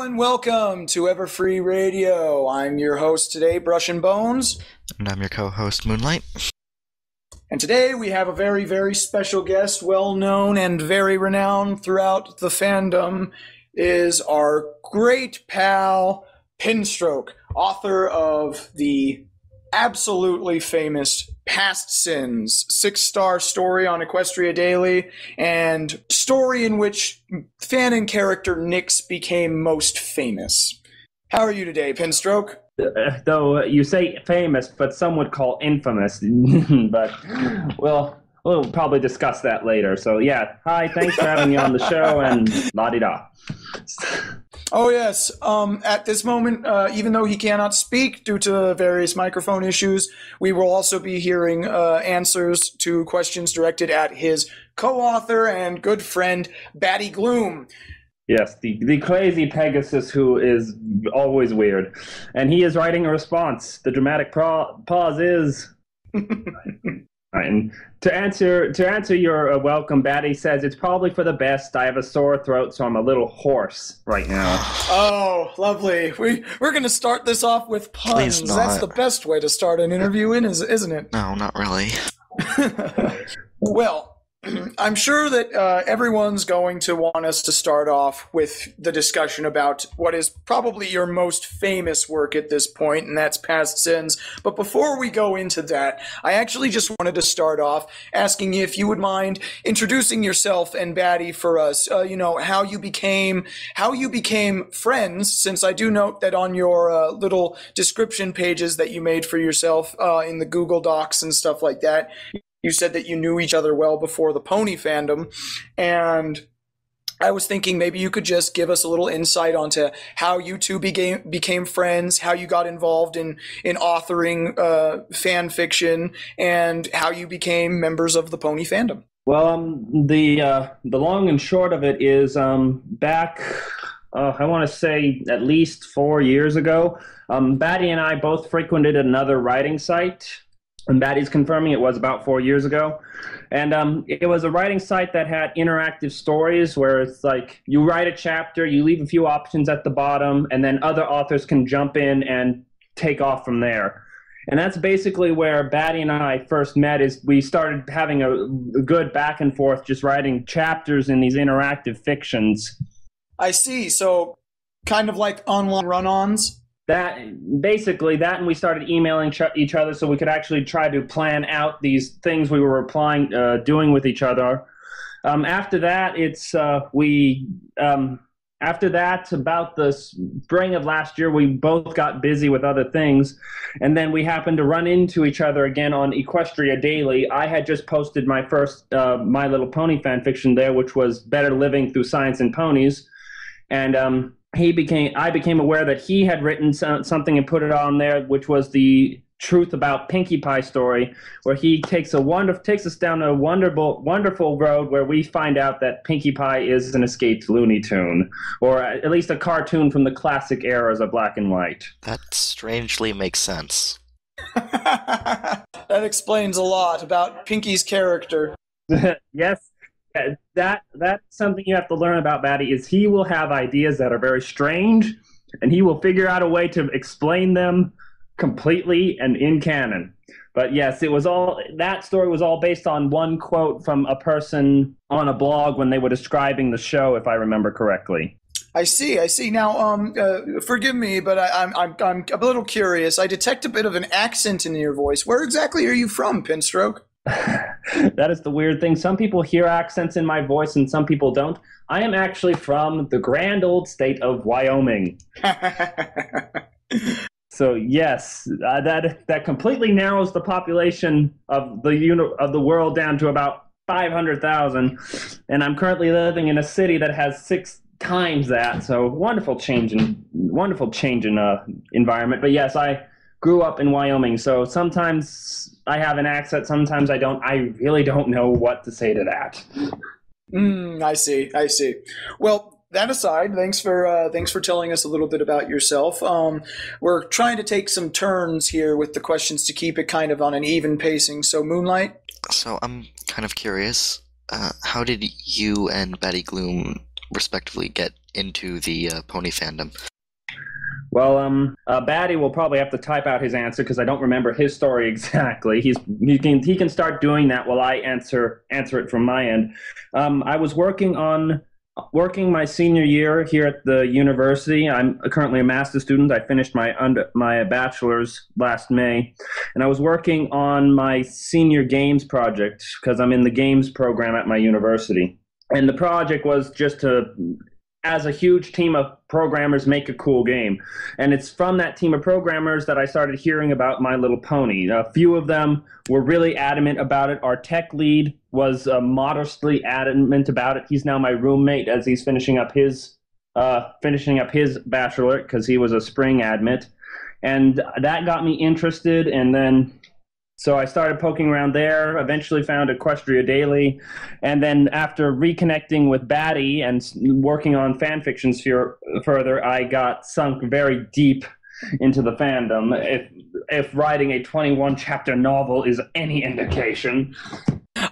and welcome to EverFree Radio. I'm your host today, Brushin Bones. And I'm your co-host, Moonlight. And today we have a very, very special guest, well-known and very renowned throughout the fandom, is our great pal, Pinstroke, author of the absolutely famous Past Sins, 6-star story on Equestria Daily, and story in which fan and character Nyx became most famous. How are you today, Pinstroke? Though you say famous, but some would call infamous. But we'll probably discuss that later. So yeah, hi, thanks for having me on the show, and la-di-da. Oh yes, at this moment, even though he cannot speak due to various microphone issues, we will also be hearing answers to questions directed at his co-author and good friend, Batty Gloom. Yes, the crazy Pegasus who is always weird. And he is writing a response. The dramatic pause is... And to answer your welcome, Batty says, it's probably for the best. I have a sore throat, so I'm a little hoarse right now. Oh, lovely. We're going to start this off with puns. Please not. That's the best way to start an interview, isn't it? No, not really. Well, I'm sure that everyone's going to want us to start off with the discussion about what is probably your most famous work at this point, and that's Past Sins. But before we go into that, I actually just wanted to start off asking you if you would mind introducing yourself and Batty for us. How you became friends, since I do note that on your little description pages that you made for yourself in the Google Docs and stuff like that, you said that you knew each other well before the pony fandom, and I was thinking maybe you could just give us a little insight onto how you two became friends, how you got involved in authoring fan fiction, and how you became members of the pony fandom. Well, the long and short of it is back, I want to say at least 4 years ago, Batty and I both frequented another writing site. And Batty's confirming it was about 4 years ago. And it was a writing site that had interactive stories where it's like you write a chapter, you leave a few options at the bottom, and then other authors can jump in and take off from there. And that's basically where Batty and I first met. Is we started having a good back and forth, just writing chapters in these interactive fictions. I see. So kind of like online run-ons? Basically that, and we started emailing each other so we could actually try to plan out these things we were doing with each other. After that, after that, about the spring of last year, we both got busy with other things, and then we happened to run into each other again on Equestria Daily. I had just posted my first My Little Pony fanfiction there, which was Better Living Through Science and Ponies, and I became aware that he had written something and put it on there, which was the Truth About Pinkie Pie story, where he takes us down a wonderful road where we find out that Pinkie Pie is an escaped Looney Tune, or at least a cartoon from the classic eras of black and white. That strangely makes sense. That explains a lot about Pinkie's character. Yes. That's something you have to learn about Batty, is he will have ideas that are very strange, and he will figure out a way to explain them completely and in canon. But yes, that story was all based on one quote from a person on a blog when they were describing the show, if I remember correctly. I see. Now, forgive me, but I'm a little curious. I detect a bit of an accent in your voice. Where exactly are you from, Pinstroke? That is the weird thing. Some people hear accents in my voice and some people don't. I am actually from the grand old state of Wyoming. So yes, that completely narrows the population of the world down to about 500,000, and I'm currently living in a city that has 6 times that. So wonderful change in environment. But yes, I grew up in Wyoming, so sometimes I have an accent, sometimes I don't. I really don't know what to say to that. I see. Well, that aside, thanks for telling us a little bit about yourself. We're trying to take some turns here with the questions to keep it kind of on an even pacing. So, Moonlight? So I'm kind of curious. How did you and Batty Gloom respectively get into the pony fandom? Well, Batty will probably have to type out his answer because I don't remember his story exactly. He can start doing that while I answer it from my end. I was working my senior year here at the university. I'm currently a master's student. I finished my bachelor's last May, and I was working on my senior games project because I'm in the games program at my university. And the project was just to, as a huge team of programmers, make a cool game. And it's from that team of programmers that I started hearing about My Little Pony. A few of them were really adamant about it. Our tech lead was modestly adamant about it. He's now my roommate as he's finishing up his bachelorette because he was a spring admit. And that got me interested, and then so I started poking around there, eventually found Equestria Daily, and then after reconnecting with Batty and working on fanfictions further, I got sunk very deep into the fandom, if writing a 21-chapter novel is any indication.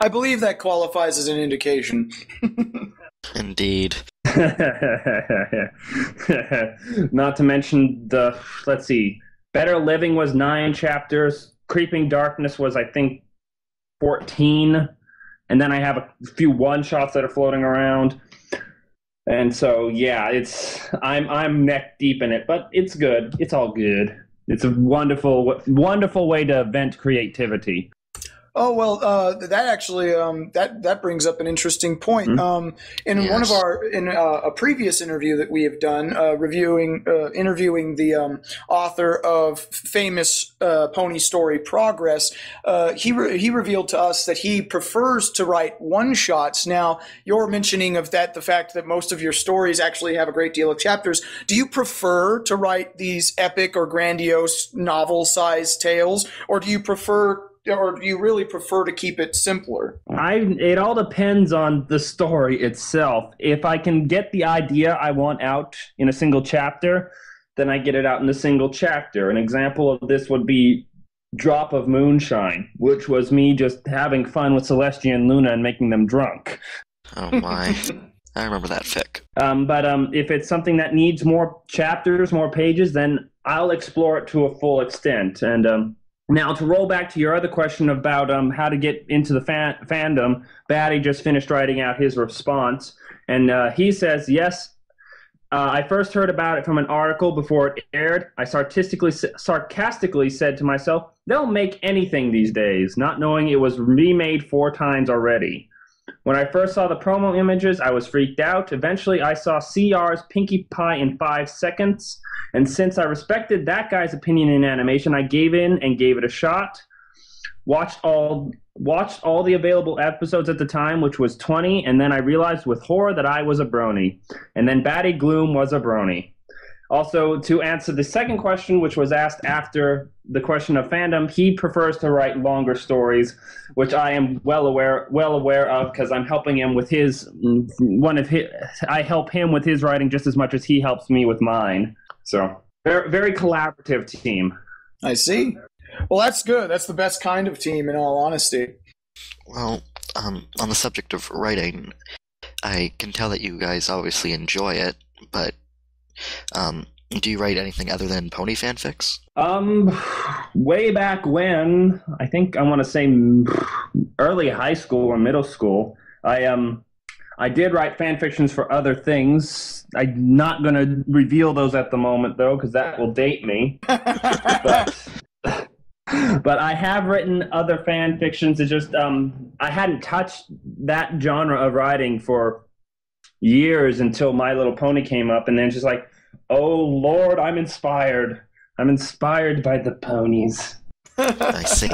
I believe that qualifies as an indication. Indeed. Not to mention let's see, Better Living was 9 chapters, Creeping Darkness was, I think, 14, and then I have a few one-shots that are floating around. And so, yeah, I'm neck deep in it, but it's good. It's all good. It's a wonderful, wonderful way to vent creativity. Oh, well, that actually that brings up an interesting point. Mm-hmm. In a previous interview that we have done, interviewing the author of famous Pony Story Progress, he revealed to us that he prefers to write one shots. Now, you're mentioning of that the fact that most of your stories actually have a great deal of chapters. Do you prefer to write these epic or grandiose novel-sized tales, or do you really prefer to keep it simpler? It all depends on the story itself. If I can get the idea I want out in a single chapter, then I get it out in a single chapter. An example of this would be Drop of Moonshine, which was me just having fun with Celestia and Luna and making them drunk. Oh my. I remember that fic. But if it's something that needs more chapters, more pages, then I'll explore it to a full extent. And now, to roll back to your other question about how to get into the fandom, Batty just finished writing out his response, and he says, yes, I first heard about it from an article before it aired. I sarcastically said to myself, they'll make anything these days, not knowing it was remade 4 times already. When I first saw the promo images, I was freaked out. Eventually, I saw CR's Pinkie Pie in 5 seconds, and since I respected that guy's opinion in animation, I gave in and gave it a shot. Watched all the available episodes at the time, which was 20, and then I realized with horror that I was a brony. And then Batty Gloom was a brony. Also, to answer the second question, which was asked after the question of fandom, he prefers to write longer stories, which I am well aware of because I'm helping him with I help him with his writing just as much as he helps me with mine. So, very, very collaborative team. I see. Well, that's good. That's the best kind of team, in all honesty. Well, on the subject of writing, I can tell that you guys obviously enjoy it, but do you write anything other than pony fanfics? Way back when, I think I want to say early high school or middle school, I did write fanfictions for other things. I'm not going to reveal those at the moment, though, because that will date me. But I have written other fan fictions. It's just I hadn't touched that genre of writing for years until My Little Pony came up, and then just like, oh Lord, I'm inspired. I'm inspired by the ponies. I see.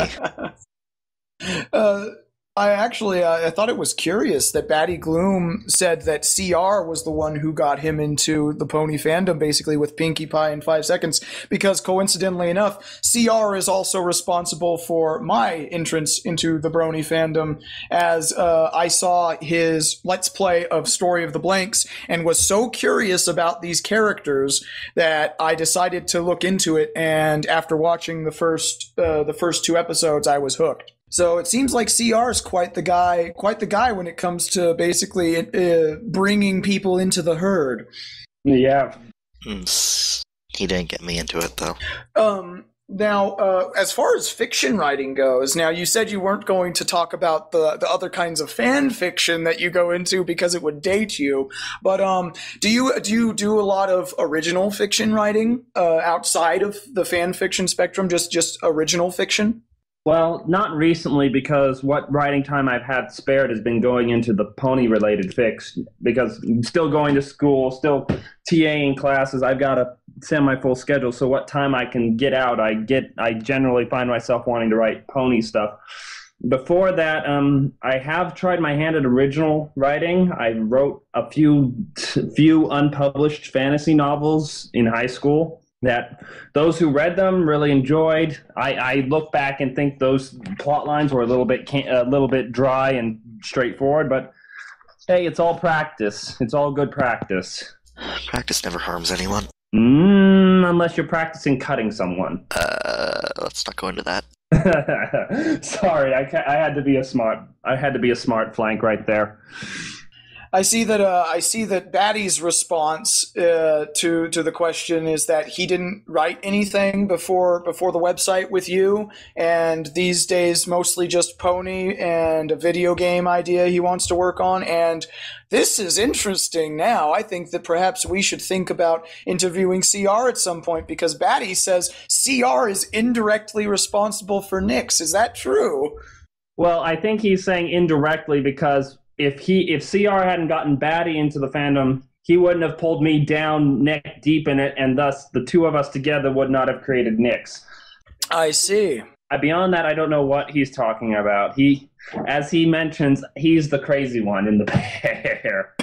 I thought it was curious that Batty Gloom said that CR was the one who got him into the pony fandom, basically with Pinkie Pie in 5 seconds, because coincidentally enough, CR is also responsible for my entrance into the brony fandom, as I saw his Let's Play of Story of the Blanks and was so curious about these characters that I decided to look into it, and after watching the first 2 episodes, I was hooked. So it seems like CR is quite the guy when it comes to basically bringing people into the herd. Yeah. He didn't get me into it, though. Now, as far as fiction writing goes, now you said you weren't going to talk about the other kinds of fan fiction that you go into because it would date you. But do you do a lot of original fiction writing outside of the fan fiction spectrum? Just original fiction? Well, not recently, because what writing time I've had spared has been going into the pony-related fics, because I'm still going to school, still TAing classes. I've got a semi-full schedule, so what time I can get out, I generally find myself wanting to write pony stuff. Before that, I have tried my hand at original writing. I wrote a few unpublished fantasy novels in high school that those who read them really enjoyed. I look back and think those plot lines were a little bit dry and straightforward, but hey, it's all practice. It's all good practice. Practice never harms anyone. Unless you're practicing cutting someone. Let's not go into that. Sorry, I had to be a smart flank right there. I see that Batty's response to the question is that he didn't write anything before the website with you, and these days mostly just pony and a video game idea he wants to work on. And this is interesting now. I think that perhaps we should think about interviewing CR at some point, because Batty says CR is indirectly responsible for Nyx. Is that true? Well, I think he's saying indirectly, because if CR hadn't gotten Batty into the fandom, he wouldn't have pulled me down neck deep in it, and thus the two of us together would not have created Nyx. I see. Beyond that, I don't know what he's talking about. As he mentions, he's the crazy one in the pair.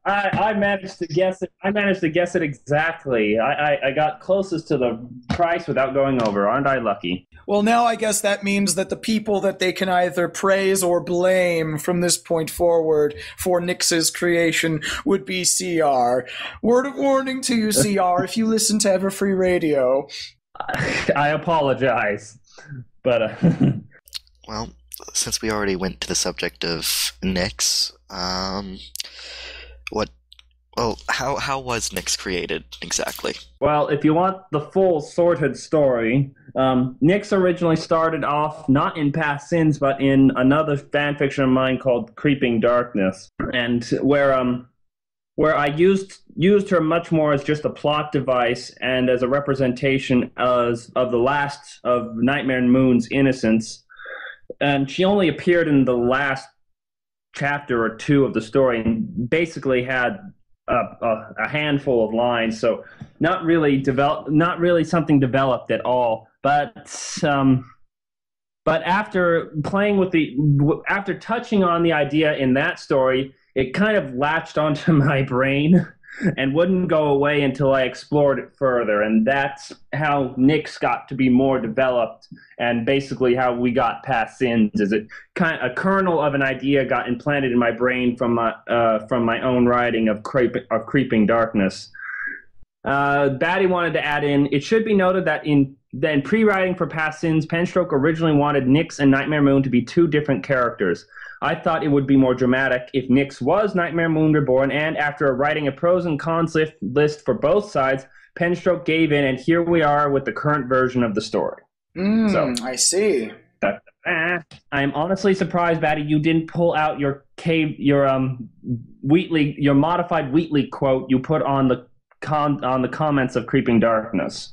I managed to guess it. I managed to guess it exactly. I got closest to the price without going over. Aren't I lucky? Well, now I guess that means that the people that they can either praise or blame from this point forward for Nyx's creation would be CR. Word of warning to you, CR, if you listen to EverFree Radio. I apologize, but well, since we already went to the subject of Nyx, how was Nyx created exactly? Well, if you want the full sorted story, Nyx originally started off not in Past Sins, but in another fanfiction of mine called Creeping Darkness, and where I used her much more as just a plot device and as a representation of the last of Nightmare Moon's innocence. And she only appeared in the last chapter or two of the story and basically had a handful of lines, so not really something developed at all. But after touching on the idea in that story, it kind of latched onto my brain and wouldn't go away until I explored it further. And that's how Nyx got to be more developed, and basically how we got Past Sins. Is it kind of a kernel of an idea got implanted in my brain from my own writing of Creeping Darkness. Batty wanted to add in, it should be noted that in pre-writing for Past Sins, Penstroke originally wanted Nyx and Nightmare Moon to be two different characters. I thought it would be more dramatic if Nyx was Nightmare Moon Reborn, and after writing a pros and cons list for both sides, Penstroke gave in, and here we are with the current version of the story. I see. I'm honestly surprised, Batty, you didn't pull out your modified Wheatley quote you put on the comments of Creeping Darkness.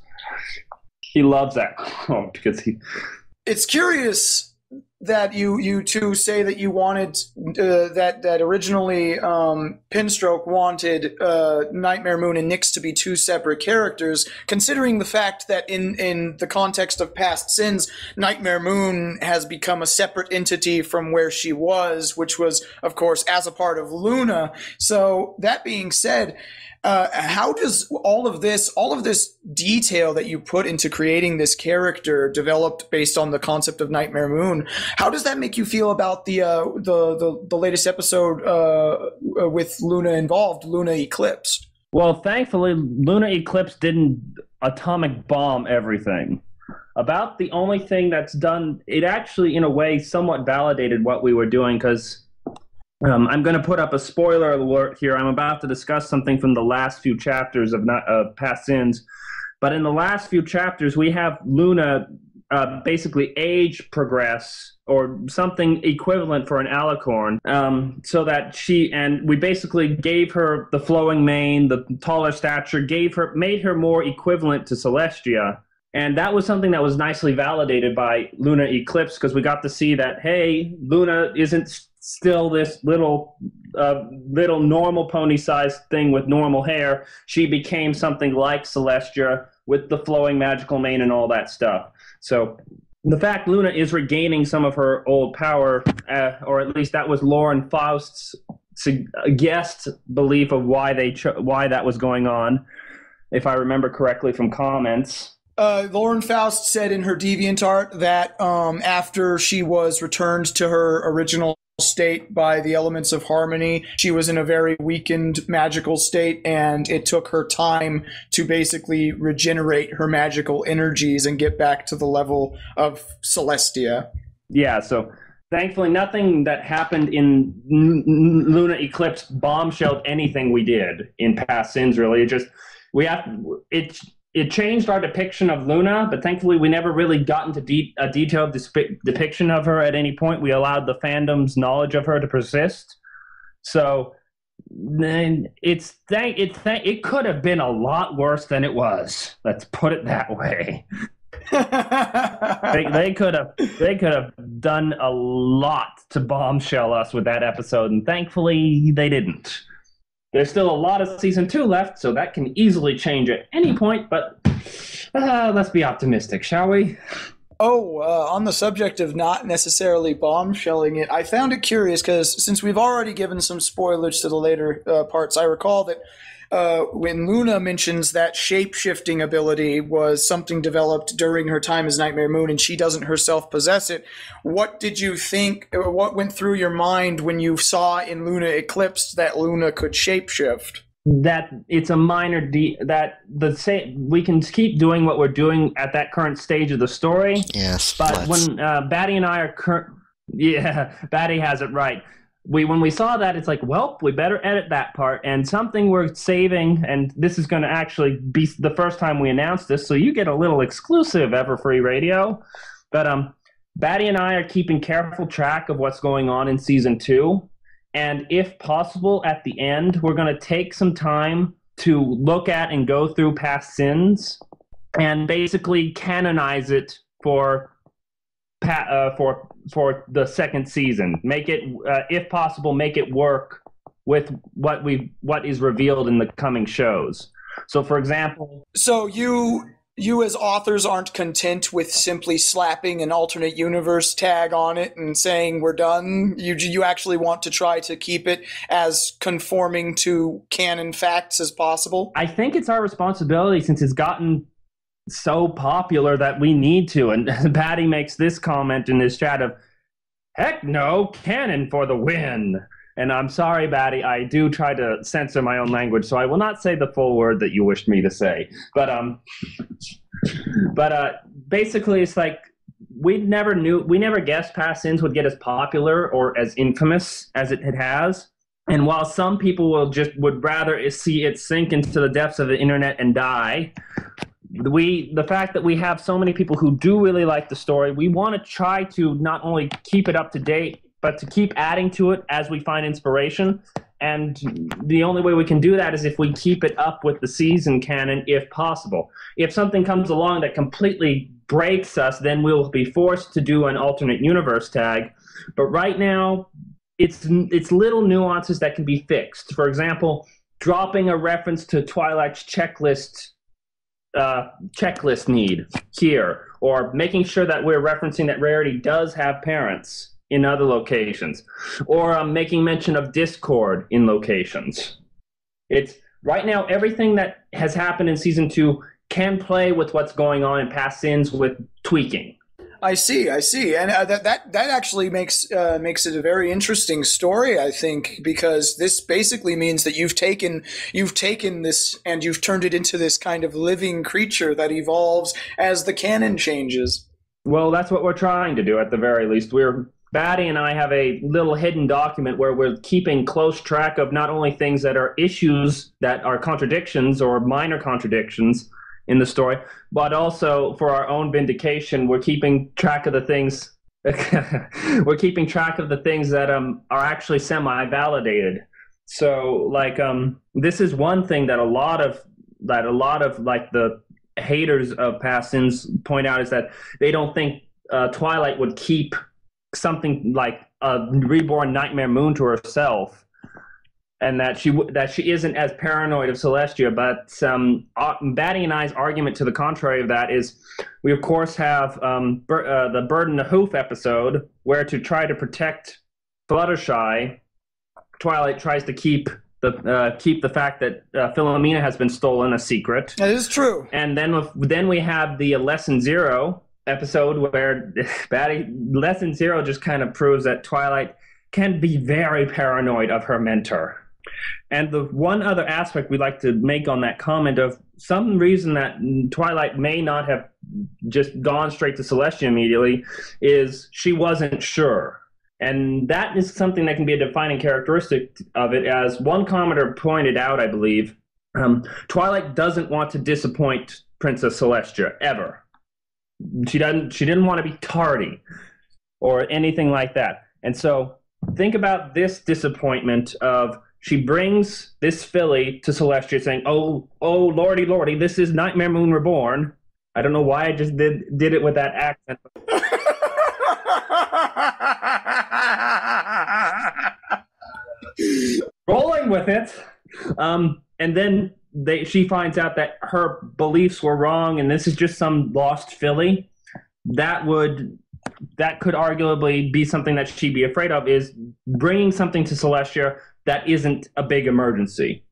He loves that quote because he. It's curious that you two say that you wanted that originally Penstroke wanted Nightmare Moon and Nyx to be two separate characters, considering the fact that in the context of Past Sins, Nightmare Moon has become a separate entity from where she was, which was, of course, as a part of Luna. So that being said, how does all of this detail that you put into creating this character, developed based on the concept of Nightmare Moon, how does that make you feel about the latest episode with Luna involved, Luna Eclipse? Well, thankfully, Luna Eclipse didn't atomic bomb everything. about the only thing that's done, it actually, in a way, somewhat validated what we were doing, because I'm going to put up a spoiler alert here. I'm about to discuss something from the last few chapters of Past Sins. But in the last few chapters, we have Luna basically age progress, or something equivalent for an alicorn, so that we basically gave her the flowing mane, the taller stature, made her more equivalent to Celestia. And that was something that was nicely validated by Luna Eclipse, because we got to see that, hey, Luna isn't still this little normal pony-sized thing with normal hair. She became something like Celestia with the flowing magical mane and all that stuff. So the fact Luna is regaining some of her old power, or at least that was Lauren Faust's guessed belief of why that was going on, if I remember correctly from comments. Lauren Faust said in her DeviantArt that after she was returned to her original state by the elements of harmony, she was in a very weakened magical state, and it took her time to basically regenerate her magical energies and get back to the level of Celestia. Yeah, so thankfully nothing that happened in Luna Eclipse bombshelled anything we did in Past Sins, really. It changed our depiction of Luna, but thankfully we never really got into a detailed depiction of her at any point. We allowed the fandom's knowledge of her to persist. So then it could have been a lot worse than it was. Let's put it that way. they could have done a lot to bombshell us with that episode, and thankfully they didn't. There's still a lot of Season 2 left, so that can easily change at any point, but let's be optimistic, shall we? On the subject of not necessarily bombshelling it, I found it curious because since we've already given some spoilers to the later parts, I recall that when Luna mentions that shape-shifting ability was something developed during her time as Nightmare Moon and she doesn't herself possess it, what did you think, what went through your mind when you saw in Luna Eclipse that Luna could shape-shift? That it's a minor we can keep doing what we're doing at that current stage of the story. Yes, but when Batty and I are Batty has it right. When we saw that, it's like, well, we better edit that part. And something we're saving, and this is going to actually be the first time we announce this, so you get a little exclusive EverFree radio. But Batty and I are keeping careful track of what's going on in Season 2. And if possible, at the end, we're going to take some time to look at and go through Past Sins and basically canonize it for the second season. Make it, if possible, make it work with what is revealed in the coming shows. So, for example, you as authors aren't content with simply slapping an alternate universe tag on it and saying we're done. You actually want to try to keep it as conforming to canon facts as possible. I think it's our responsibility, since it's gotten so popular, that we need to. And Batty makes this comment in his chat of, heck no, canon for the win. And I'm sorry, Batty, I do try to censor my own language, so I will not say the full word that you wished me to say. But basically, it's like we never guessed Past Sins would get as popular or as infamous as it has. And while some people would rather see it sink into the depths of the internet and die, the fact that we have so many people who do really like the story, we want to try to not only keep it up to date, but to keep adding to it as we find inspiration. And the only way we can do that is if we keep it up with the season canon, if possible. If something comes along that completely breaks us, then we'll be forced to do an alternate universe tag. But right now, it's little nuances that can be fixed. For example, dropping a reference to Twilight's checklist need here, or making sure that we're referencing that Rarity does have parents in other locations, or making mention of Discord in locations. It's right now, everything that has happened in Season 2 can play with what's going on in Past Sins with tweaking. I see, and that actually makes it a very interesting story, I think, because this basically means that you've taken this and you've turned it into this kind of living creature that evolves as the canon changes. Well, that's what we're trying to do at the very least. Batty and I have a little hidden document where we're keeping close track of not only things that are issues that are contradictions or minor contradictions in the story, but also for our own vindication, we're keeping track of the things we're keeping track of the things that are actually semi-validated. So like this is one thing that a lot of like the haters of past sins point out, is that they don't think Twilight would keep something like a reborn Nightmare Moon to herself, and that she isn't as paranoid of Celestia. But Batty and I's argument to the contrary of that is, we of course have the Bird and the Hoof episode, where to try to protect Fluttershy, Twilight tries to keep the fact that Philomena has been stolen a secret. That is true. And then we have the Lesson Zero episode, where Lesson Zero just kind of proves that Twilight can be very paranoid of her mentor. And the one other aspect we'd like to make on that comment, of some reason that Twilight may not have just gone straight to Celestia immediately, is she wasn't sure. And that is something that can be a defining characteristic of it. As one commenter pointed out, I believe, Twilight doesn't want to disappoint Princess Celestia, ever. She didn't want to be tardy or anything like that. And so think about this disappointment of, she brings this filly to Celestia saying, oh lordy, this is Nightmare Moon reborn. I don't know why I just did it with that accent. Rolling with it. And then she finds out that her beliefs were wrong and this is just some lost filly. That could arguably be something that she'd be afraid of, is bringing something to Celestia that isn't a big emergency.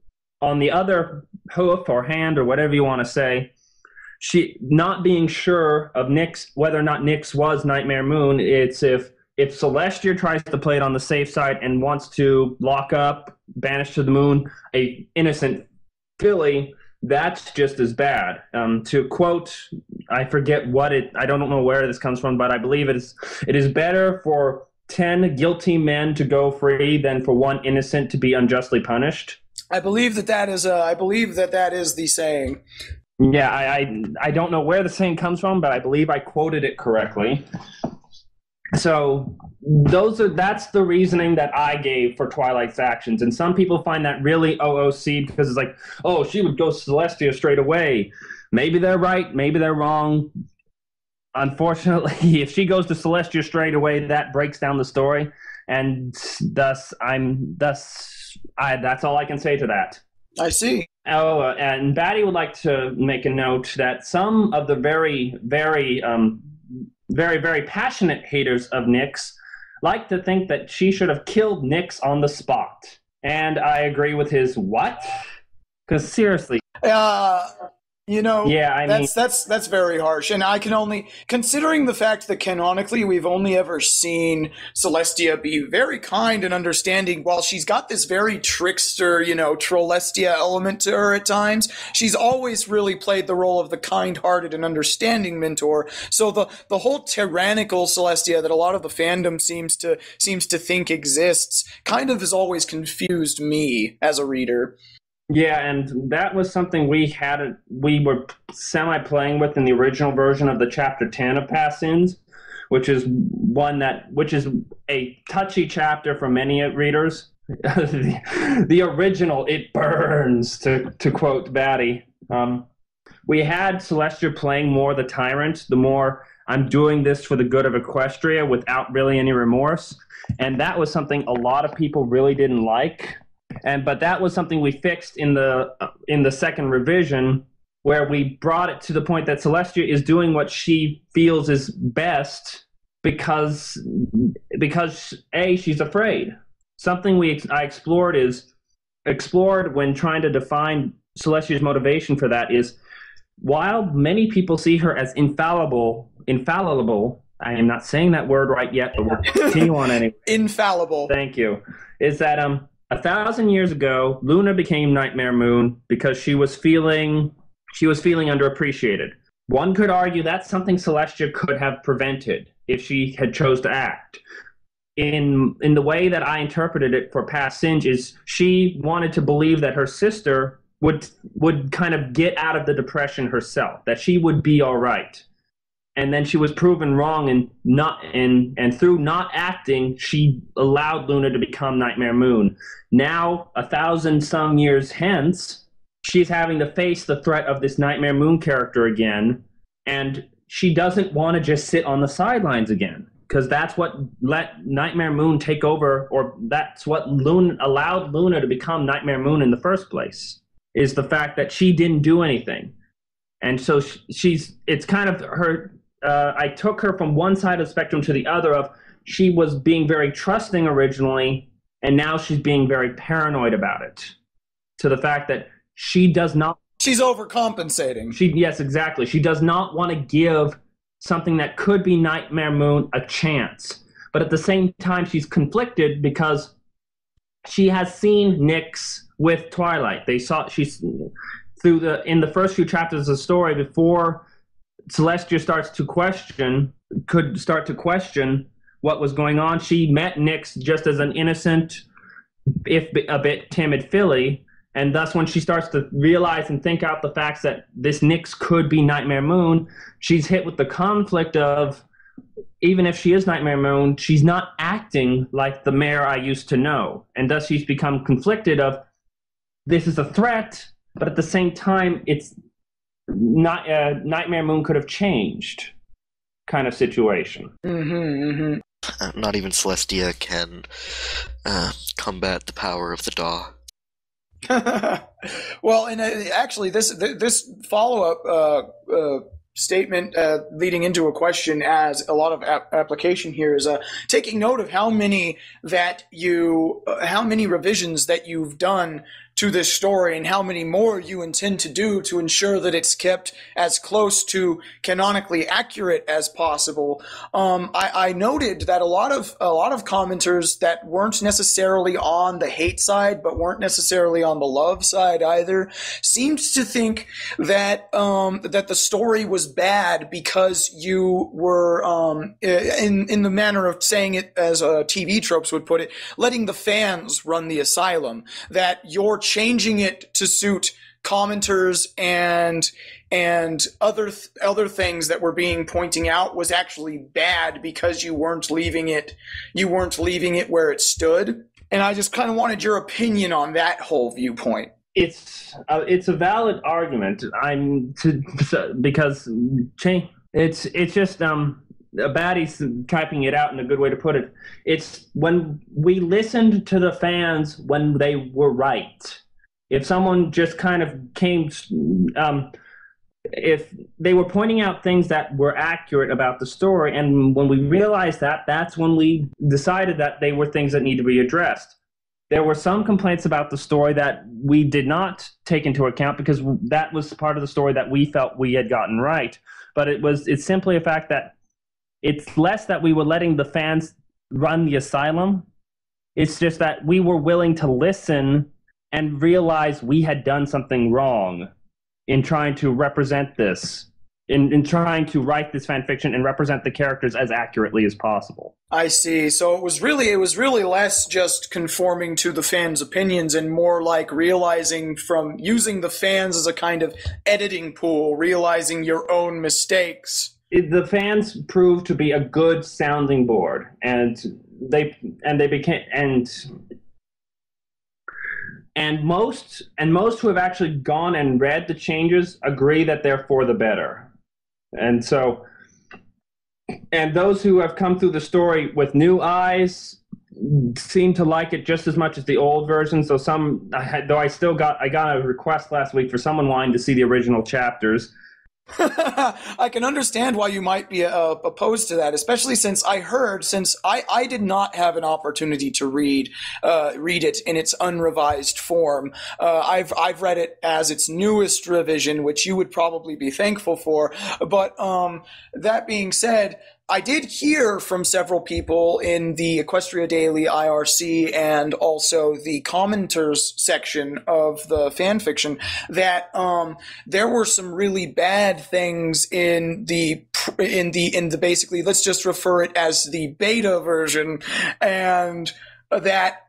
On the other hoof or hand or whatever you want to say, she not being sure of whether or not Nyx was Nightmare Moon. It's if Celestia tries to play it on the safe side and wants to lock up, banish to the moon a innocent filly, that's just as bad. To quote, I forget I don't know where this comes from, but I believe it is better for 10 guilty men to go free than for one innocent to be unjustly punished. I believe that is the saying. Yeah, I don't know where the saying comes from, but I believe I quoted it correctly. So that's the reasoning that I gave for Twilight's actions. And some people find that really OOC, because it's like, oh, she would go Celestia straight away. Maybe they're right, maybe they're wrong. Unfortunately, if she goes to Celestia straight away, that breaks down the story. And that's all I can say to that. I see. Oh, and Batty would like to make a note that some of the very, very, very, very passionate haters of Nyx like to think that she should have killed Nyx on the spot. And I agree with his what? Because seriously. That's very harsh, and I can only, considering the fact that canonically we've only ever seen Celestia be very kind and understanding, while she's got this very trickster, Trollestia element to her at times, she's always really played the role of the kind-hearted and understanding mentor. So the whole tyrannical Celestia that a lot of the fandom seems to think exists kind of has always confused me as a reader. Yeah, and that was something we were semi-playing with in the original version of the Chapter 10 of Past Sins, which is a touchy chapter for many readers. the original, it burns, to quote Batty. We had Celestia playing more the tyrant, the more I'm doing this for the good of Equestria without really any remorse, and that was something a lot of people really didn't like. But that was something we fixed in the second revision, where we brought it to the point that Celestia is doing what she feels is best because she's afraid. Something I explored when trying to define Celestia's motivation for that is, while many people see her as infallible, I am not saying that word right yet, but we'll continue on anyway. Infallible. Thank you. Is that 1,000 years ago, Luna became Nightmare Moon because she was feeling underappreciated. One could argue that's something Celestia could have prevented if she had chose to act. In the way that I interpreted it for Past Singe is she wanted to believe that her sister would kind of get out of the depression herself, that she would be all right. And then she was proven wrong, and through not acting, she allowed Luna to become Nightmare Moon. Now, 1,000-some years hence, she's having to face the threat of this Nightmare Moon character again, and she doesn't want to just sit on the sidelines again, because that's what let Nightmare Moon take over, or that's what allowed Luna to become Nightmare Moon in the first place, is the fact that she didn't do anything. And so it's kind of her... I took her from one side of the spectrum to the other of she was being very trusting originally, and now she's being very paranoid about it. To the fact that she does not... She's overcompensating. Yes, exactly. She does not want to give something that could be Nightmare Moon a chance. But at the same time, she's conflicted because she has seen Nyx with Twilight. In the first few chapters of the story, before Celestia could start to question what was going on. She met Nyx just as an innocent, if a bit timid filly, and thus when she starts to realize and think out the facts that this Nyx could be Nightmare Moon, she's hit with the conflict of, even if she is Nightmare Moon, she's not acting like the Mare I used to know, and thus she's become conflicted of, this is a threat, but at the same time, it's not Nightmare Moon could have changed kind of situation. Not even Celestia can combat the power of the Daw. Well, and actually, this follow-up statement leading into a question as a lot of application here is taking note of how many revisions that you've done to this story and how many more you intend to do to ensure that it's kept as close to canonically accurate as possible. I noted that a lot of commenters that weren't necessarily on the hate side, but weren't necessarily on the love side either, seemed to think that that the story was bad because you were in the manner of saying it as TV tropes would put it, letting the fans run the asylum. That you're changing it to suit commenters and other things that were being pointing out was actually bad because you weren't leaving it where it stood. And I just kind of wanted your opinion on that whole viewpoint. It's a valid argument. Because it's just Baddies typing it out in a good way to put it. It's when we listened to the fans when they were right. If someone just kind of came, if they were pointing out things that were accurate about the story, and when we realized that, that's when we decided that they were things that need to be addressed. There were some complaints about the story that we did not take into account because that was part of the story that we felt we had gotten right. But it's simply a fact that it's less that we were letting the fans run the asylum. It's just that we were willing to listen and realize we had done something wrong in trying to represent this, in trying to write this fan fiction and represent the characters as accurately as possible. I see. So it was really less just conforming to the fans' opinions and more like realizing from using the fans as a kind of editing pool, realizing your own mistakes. The fans proved to be a good sounding board, and they became and most who have actually gone and read the changes agree that they're for the better. And so, and those who have come through the story with new eyes seem to like it just as much as the old version. So I got a request last week for someone wanting to see the original chapters. I can understand why you might be opposed to that, especially since I did not have an opportunity to read it in its unrevised form. I've read it as its newest revision, which you would probably be thankful for. But that being said, I did hear from several people in the Equestria Daily IRC and also the commenters section of the fanfiction that there were some really bad things in the basically, let's just refer it as the beta version, and that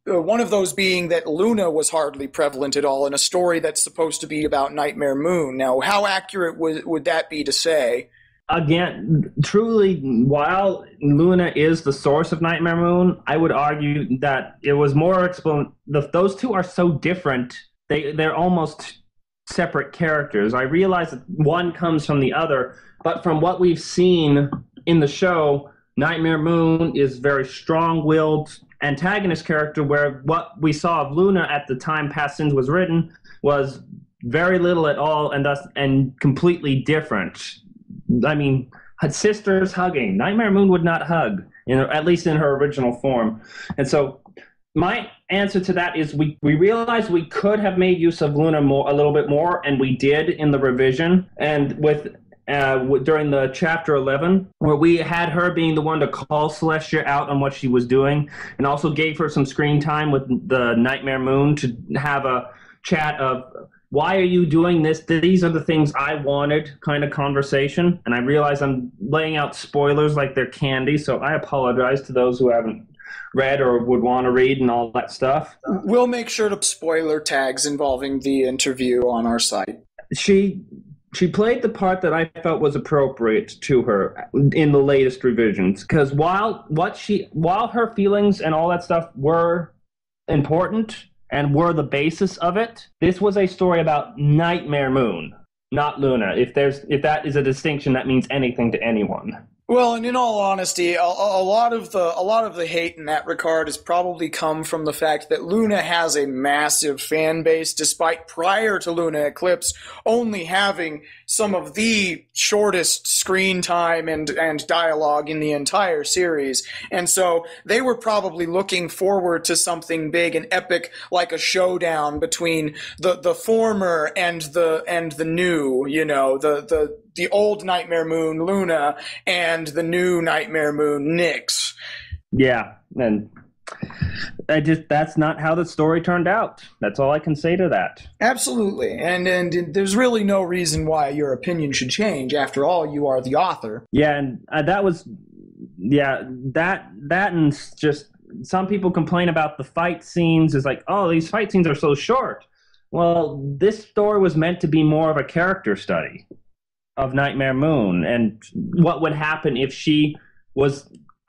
one of those being that Luna was hardly prevalent at all in a story that's supposed to be about Nightmare Moon. Now, how accurate would that be to say? Again, truly, while Luna is the source of Nightmare Moon, I would argue that it was more those two are so different, they're almost separate characters. I realize that one comes from the other, but from what we've seen in the show, Nightmare Moon is very strong-willed antagonist character, where what we saw of Luna at the time Past Sins was written was very little at all, and completely different. I mean, sisters hugging. Nightmare Moon would not hug, at least in her original form. And so my answer to that is we realized we could have made use of Luna a little bit more, and we did in the revision. And during the chapter 11, where we had her being the one to call Celestia out on what she was doing, and also gave her some screen time with the Nightmare Moon to have a chat of, why are you doing this? These are the things I wanted kind of conversation. And I realize I'm laying out spoilers like they're candy, so I apologize to those who haven't read or would want to read and all that stuff. We'll make sure to spoiler tags involving the interview on our site. She played the part that I felt was appropriate to her in the latest revisions, because while her feelings and all that stuff were important and were the basis of it, this was a story about Nightmare Moon, not Luna. If that is a distinction that means anything to anyone. Well, and in all honesty, a lot of the hate in that regard has probably come from the fact that Luna has a massive fan base, despite prior to Luna Eclipse only having some of the shortest screen time and dialogue in the entire series. And so they were probably looking forward to something big and epic, like a showdown between the former and the new, the old Nightmare Moon Luna and the new Nightmare Moon Nyx. Yeah, and that's not how the story turned out. That's all I can say to that. Absolutely, and there's really no reason why your opinion should change. After all, you are the author. Yeah, and that and just some people complain about the fight scenes. Is like, oh, these fight scenes are so short. Well, this story was meant to be more of a character study of Nightmare Moon and what would happen if she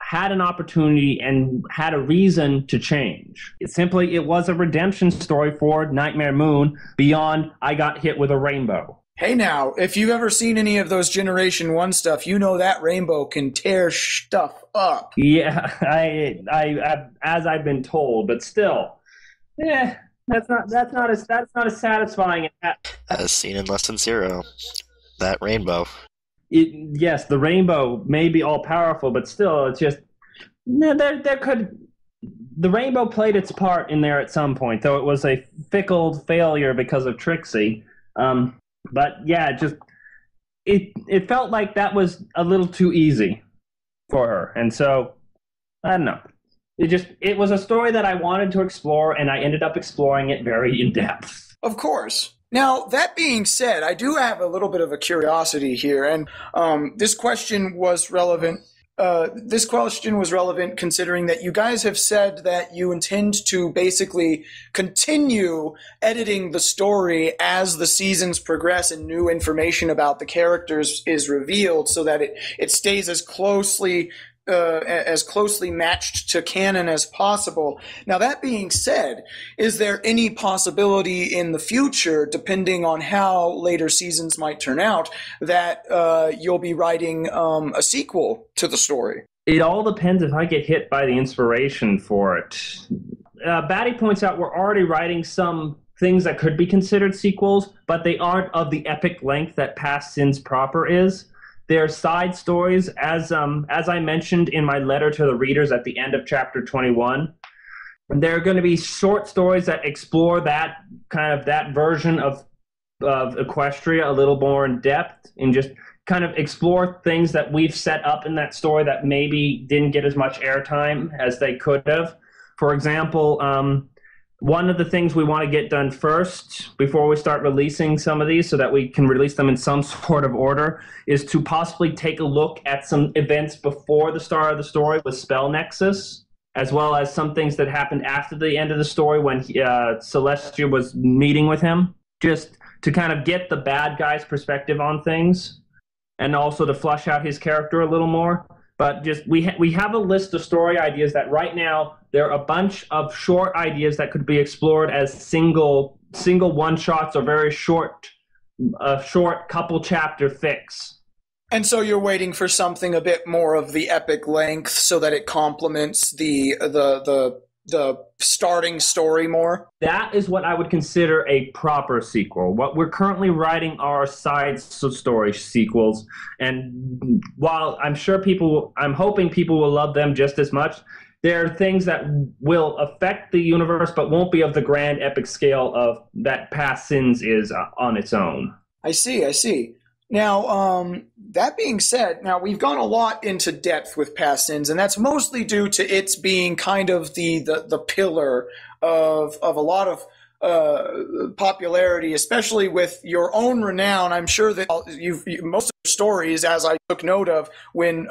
had an opportunity and had a reason to change. It was a redemption story for Nightmare Moon beyond I got hit with a rainbow. Hey now, if you've ever seen any of those Generation 1 stuff, you know that rainbow can tear stuff up. Yeah, I as I've been told, but still, that's not as satisfying as seen in Lesson 0. That rainbow. Yes, the rainbow may be all powerful, but still, it's just the rainbow played its part in there at some point, though it was a fickle failure because of Trixie. But yeah, it felt like that was a little too easy for her, and so I don't know. It was a story that I wanted to explore, and I ended up exploring it very in depth. Of course. Now, that being said, I do have a little bit of a curiosity here, and this question was relevant. This question was relevant considering that you guys have said that you intend to basically continue editing the story as the seasons progress and new information about the characters is revealed, so that it stays as closely matched to canon as possible. Now, that being said, is there any possibility in the future, depending on how later seasons might turn out, that you'll be writing a sequel to the story? It all depends if I get hit by the inspiration for it. Batty points out we're already writing some things that could be considered sequels, but they aren't of the epic length that Past Sins proper is. They're side stories, as I mentioned in my letter to the readers at the end of chapter 21. There are going to be short stories that explore that version of Equestria a little more in depth, and just kind of explore things that we've set up in that story that maybe didn't get as much airtime as they could have. For example, one of the things we want to get done first before we start releasing some of these so that we can release them in some sort of order is to possibly take a look at some events before the start of the story with Spell Nexus, as well as some things that happened after the end of the story when Celestia was meeting with him, just to kind of get the bad guy's perspective on things and also to flush out his character a little more. But just we have a list of story ideas that right now there are a bunch of short ideas that could be explored as single one-shots or very short couple chapter fix. And so you're waiting for something a bit more of the epic length so that it complements the starting story more? That is what I would consider a proper sequel. What we're currently writing are side story sequels, and while I'm hoping people will love them just as much, there are things that will affect the universe but won't be of the grand epic scale of that Past Sins is on its own. I see. Now, that being said, now we've gone a lot into depth with Past Sins, and that's mostly due to its being kind of the pillar of a lot of popularity, especially with your own renown. I'm sure that most of your stories, as I took note of when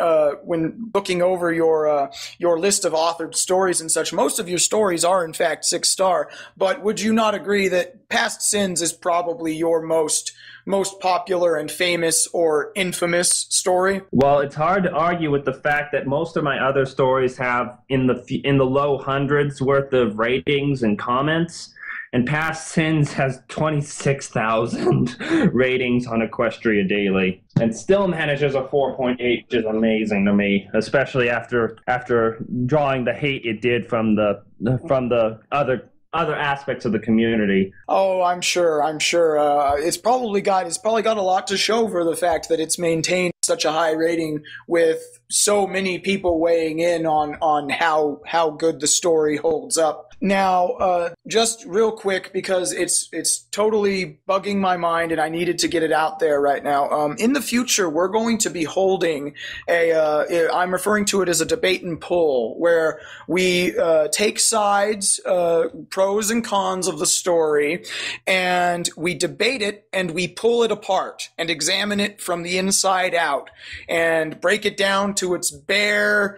looking over your list of authored stories and such, most of your stories are in fact 6-star. But would you not agree that Past Sins is probably your most popular and famous or infamous story? Well, it's hard to argue with the fact that most of my other stories have in the low hundreds worth of ratings and comments, and Past Sins has 26,000 ratings on Equestria Daily, and still manages a 4.8, which is amazing to me, especially after drawing the hate it did from the other aspects of the community. Oh, I'm sure. It's probably got a lot to show for the fact that it's maintained such a high rating with so many people weighing in on how good the story holds up. Now, just real quick, because it's totally bugging my mind and I needed to get it out there right now. In the future, we're going to be holding I'm referring to it as a debate and pull, where we take sides, pros and cons of the story, and we debate it and we pull it apart and examine it from the inside out and break it down to its bare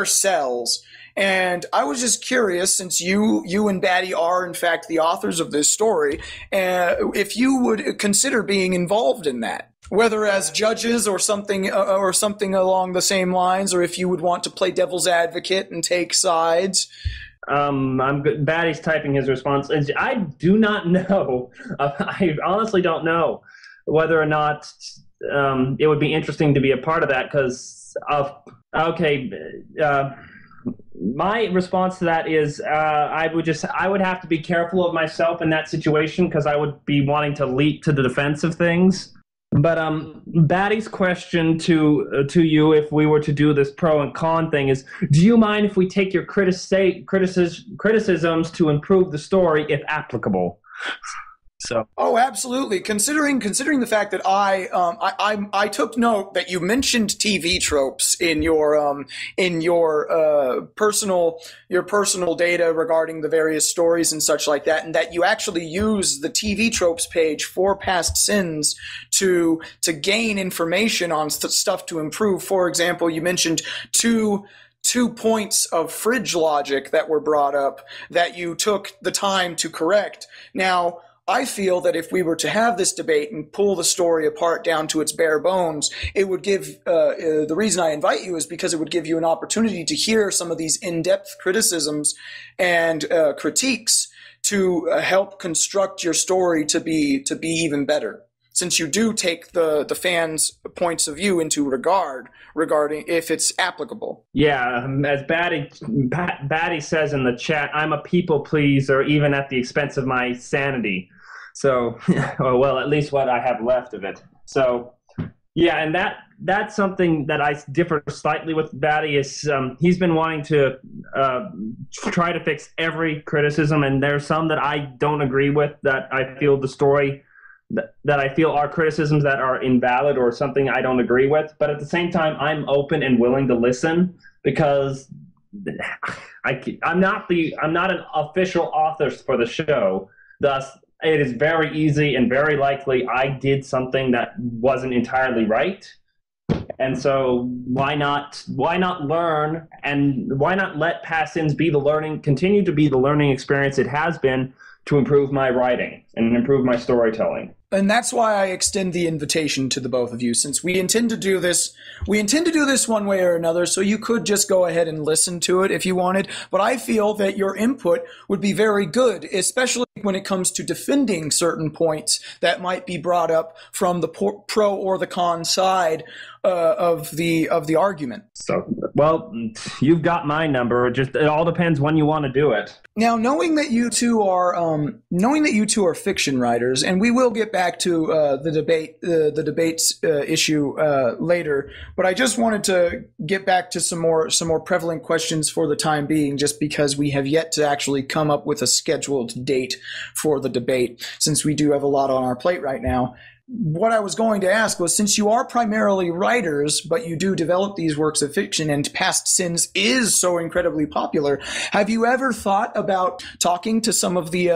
cells. And I was just curious, since you and Batty are in fact the authors of this story, if you would consider being involved in that, whether as judges or something along the same lines, or if you would want to play devil's advocate and take sides. I'm good. Batty's typing his response. I do not know. I honestly don't know whether or not it would be interesting to be a part of that, because my response to that is I would have to be careful of myself in that situation, because I would be wanting to leap to the defense of things. But Batty's question to you, if we were to do this pro and con thing, is: do you mind if we take your criticisms to improve the story, if applicable? So. Oh, absolutely. Considering the fact that I took note that you mentioned TV tropes in your personal data regarding the various stories and such like that, and that you actually use the TV tropes page for Past Sins to gain information on stuff to improve. For example, you mentioned two points of fridge logic that were brought up that you took the time to correct. Now, I feel that if we were to have this debate and pull the story apart down to its bare bones, it would give the reason I invite you is because it would give you an opportunity to hear some of these in-depth criticisms and critiques to help construct your story to be even better, since you do take the fans' points of view into regarding if it's applicable. Yeah, as Batty says in the chat, I'm a people pleaser even at the expense of my sanity. So, well, at least what I have left of it. So, yeah, and that's something that I differ slightly with Batty. Is he's been wanting to try to fix every criticism, and there's some that I don't agree with, that I feel the story that I feel are criticisms that are invalid or something I don't agree with. But at the same time, I'm open and willing to listen because I'm not an official author for the show. Thus, it is very easy and very likely I did something that wasn't entirely right. And so why not learn, and why not let past sins continue to be the learning experience it has been to improve my writing and improve my storytelling. And that's why I extend the invitation to the both of you, since we intend to do this one way or another, so you could just go ahead and listen to it if you wanted. But I feel that your input would be very good, especially when it comes to defending certain points that might be brought up from the pro or the con side of the argument. So, well, you've got my number. It all depends when you want to do it. Now, knowing that you two are fiction writers, and we will get back to the debates issue later, but I just wanted to get back to some more prevalent questions for the time being, just because we have yet to actually come up with a scheduled date for the debate, since we do have a lot on our plate right now. What I was going to ask was, since you are primarily writers, but you do develop these works of fiction, and Past Sins is so incredibly popular, have you ever thought about talking to some of the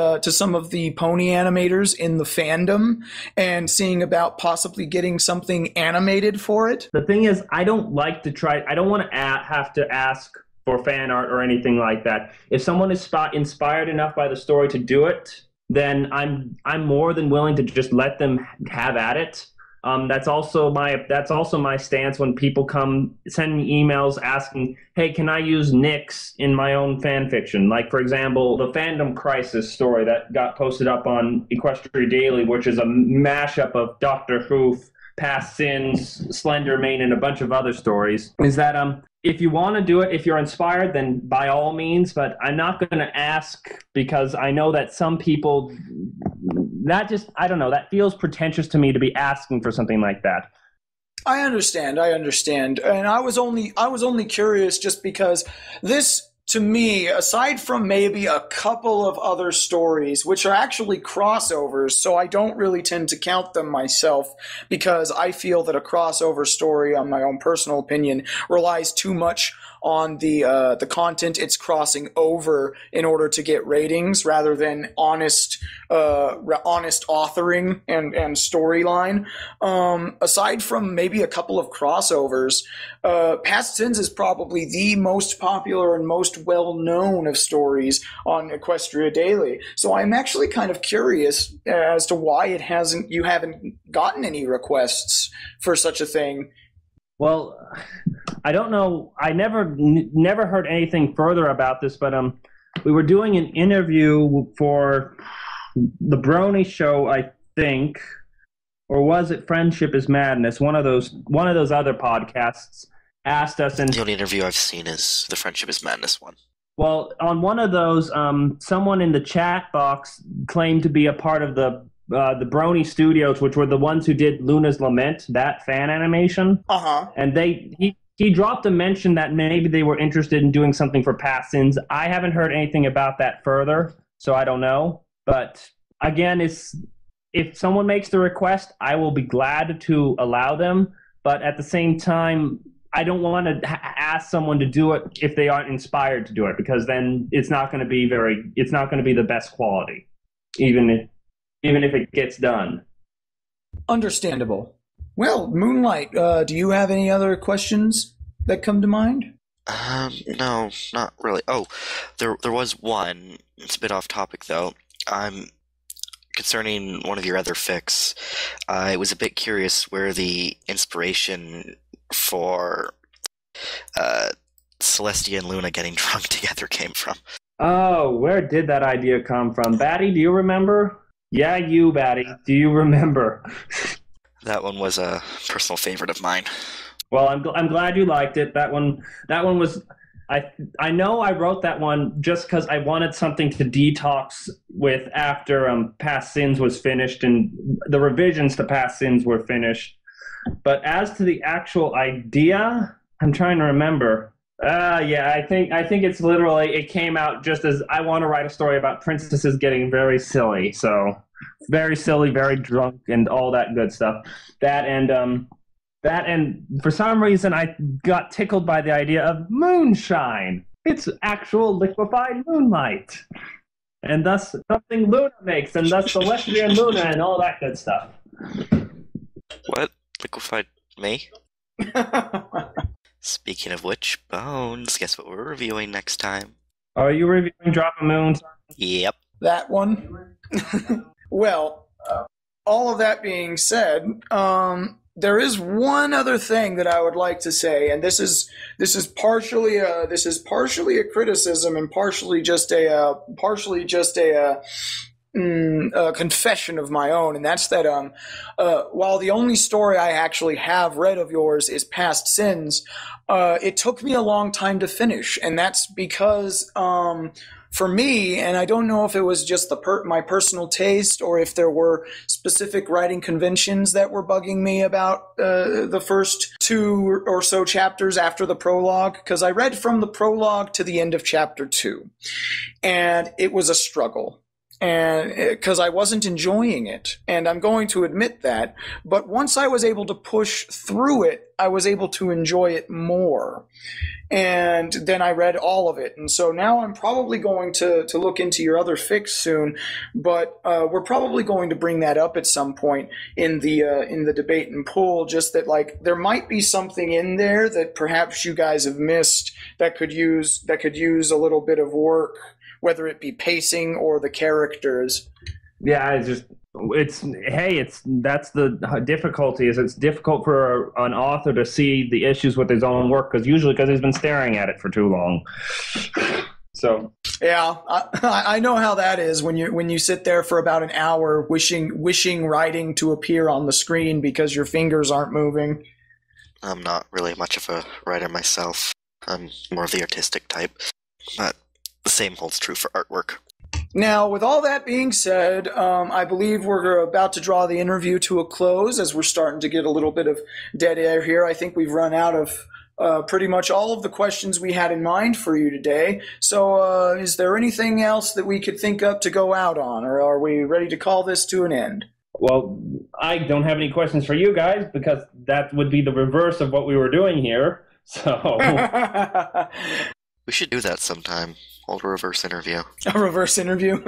pony animators in the fandom and seeing about possibly getting something animated for it? The thing is, I don't want to have to ask for fan art or anything like that. If someone is inspired enough by the story to do it, then I'm more than willing to just let them have at it. That's also my stance when people send me emails asking, hey, can I use Nyx in my own fan fiction? Like, for example, the Fandom Crisis story that got posted up on Equestria Daily, which is a mashup of Doctor Who, Past Sins, Slender Man, and a bunch of other stories, is that if you want to do it, if you're inspired, then by all means, but I'm not going to ask, because I know that some people, that feels pretentious to me to be asking for something like that. I understand. And I was only curious just because this, to me, aside from maybe a couple of other stories, which are actually crossovers, so I don't really tend to count them myself, because I feel that a crossover story, on my own personal opinion, relies too much on the content it's crossing over in order to get ratings, rather than honest authoring and storyline. Aside from maybe a couple of crossovers, Past Sins is probably the most popular and most well-known of stories on Equestria Daily. So I'm actually kind of curious as to why you haven't gotten any requests for such a thing. Well, I don't know. I never heard anything further about this, but we were doing an interview for the Brony show, I think, or was it Friendship is Madness? One of those other podcasts asked us, and the only interview I've seen is the Friendship is Madness one. Well, on one of those, someone in the chat box claimed to be a part of the Brony Studios, which were the ones who did Luna's Lament, that fan animation. Uh-huh. And he dropped a mention that maybe they were interested in doing something for Past Sins. I haven't heard anything about that further, so I don't know. But again, if someone makes the request, I will be glad to allow them. But at the same time, I don't want to ask someone to do it if they aren't inspired to do it, because then it's not going to be the best quality, even if it gets done. Understandable. Well, Moonlight, do you have any other questions that come to mind? No, not really. Oh, there was one. It's a bit off topic, though. Concerning one of your other fics, I was a bit curious where the inspiration for Celestia and Luna getting drunk together came from. Oh, where did that idea come from? Batty, do you remember? Yeah, you, Batty. Do you remember? That one was a personal favorite of mine. Well, I'm glad you liked it. That one was. I know I wrote that one just because I wanted something to detox with after Past Sins was finished and the revisions to Past Sins were finished. But as to the actual idea, I'm trying to remember. Yeah, I think it's literally, it came out just as I want to write a story about princesses getting very silly. So Very silly, very drunk, and all that good stuff. That and for some reason I got tickled by the idea of moonshine. It's actual liquefied moonlight. And thus something Luna makes, and thus Celestia and Luna and all that good stuff. What? Liquefied me? Speaking of which, Bones, guess what we're reviewing next time? Are you reviewing Drop of Moons? Yep. That one? Well, all of that being said, there is one other thing that I would like to say, and this is partially a criticism and partially just a confession of my own, and that's that while the only story I actually have read of yours is Past Sins, it took me a long time to finish, and that's because for me, and I don't know if it was just my personal taste or if there were specific writing conventions that were bugging me about the first 2 or so chapters after the prologue, because I read from the prologue to the end of chapter 2, and it was a struggle. And because I wasn't enjoying it, and I'm going to admit that, but once I was able to push through it, I was able to enjoy it more. And then I read all of it. And so now I'm probably going to look into your other fix soon, but we're probably going to bring that up at some point in the debate and pool, just that like there might be something in there that perhaps you guys have missed that could use a little bit of work, whether it be pacing or the characters. Yeah, that's the difficulty. Is it's difficult for an author to see the issues with his own work because he's been staring at it for too long. So yeah, I know how that is when you sit there for about an hour wishing writing to appear on the screen because your fingers aren't moving. I'm not really much of a writer myself. I'm more of the artistic type, but the same holds true for artwork. Now, with all that being said, I believe we're about to draw the interview to a close as we're starting to get a little bit of dead air here. I think we've run out of pretty much all of the questions we had in mind for you today. So is there anything else that we could think up to go out on, or are we ready to call this to an end? Well, I don't have any questions for you guys because that would be the reverse of what we were doing here. So we should do that sometime. Hold a reverse interview. A reverse interview?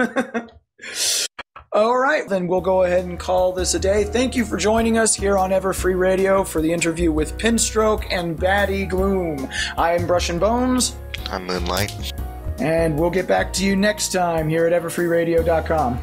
All right, then we'll go ahead and call this a day. Thank you for joining us here on EverFree Radio for the interview with Pinstroke and Batty Gloom. I am Brushin Bones. I'm Moonlight. And we'll get back to you next time here at EverFreeRadio.com.